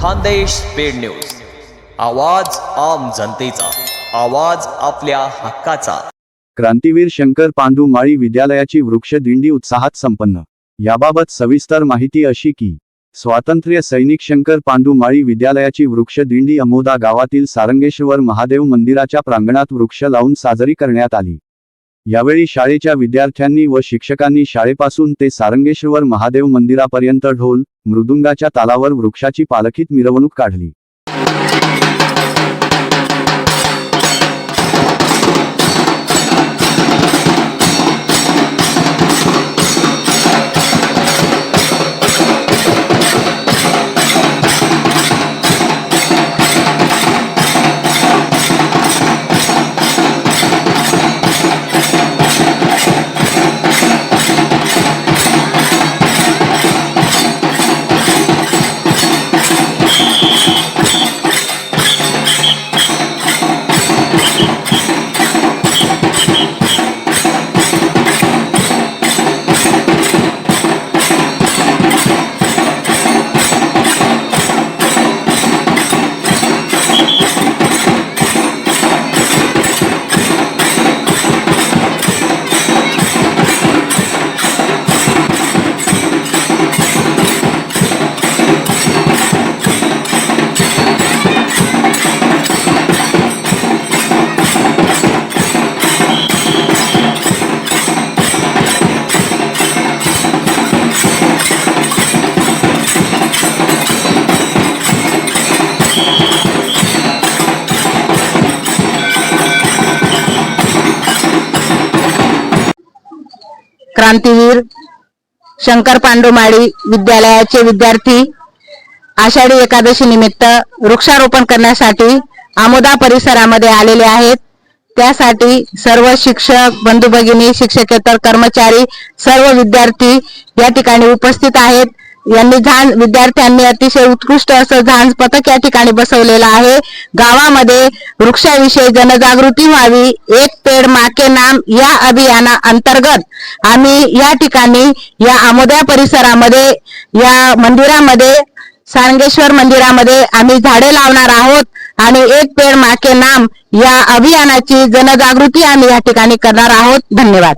Khandesh paid news, आवाज आम जनतेचा, आवाज आपल्या हक्काचा। क्रांतीवीर शंकर पांडू माळी विद्यालयाची वृक्ष दिंडी उत्साहात संपन्न। याबाबत सविस्तर माहिती अशी की स्वातंत्र्य सैनिक शंकर पांडू माळी विद्यालयाची वृक्ष दिंडी अमोदा गावातील सारंगेश्वर महादेव मंदिराच्या प्रांगणात वृक्ष लावून साजरी करण्यात आली। यावेळी शाळेच्या विद्यार्थ्यांनी व शिक्षकांनी शाळेपासून ते सारंगेश्वर महादेव मंदिरापर्यंत ढोल मृदुंगाच्या तालावर वृक्षाची पालखीत मिरवणूक काढली। क्रांतीवीर शंकर पांडू माळी विद्यालयाचे विद्यार्थी आषाढी एकादशी निमित्त वृक्षारोपण करण्यासाठी आमोदा परिसरामध्ये आलेले आहेत। त्यासाठी सर्व शिक्षक बंधू भगिनी, शिक्षकेतर कर्मचारी, सर्व विद्यार्थी या ठिकाणी उपस्थित आहेत। विद्यार्थ्यांनी अतिशय उत्कृष्ट असं झांज पथक या ठिकाणी बसवलेलं आहे। गावामध्ये वृक्षाविषयी जनजागृती व्हावी, एक पेड़ माँ के नाम या अभियाना अंतर्गत आम्ही या ठिकाणी या आमोदा परिसरामध्ये या मंदिरामध्ये सारंगेश्वर मंदिरामध्ये आम्ही झाडे लावणार आहोत आणि एक पेड़ माँ के नाम या अभियानाची जनजागृती आम्ही या ठिकाणी करणार आहोत। धन्यवाद।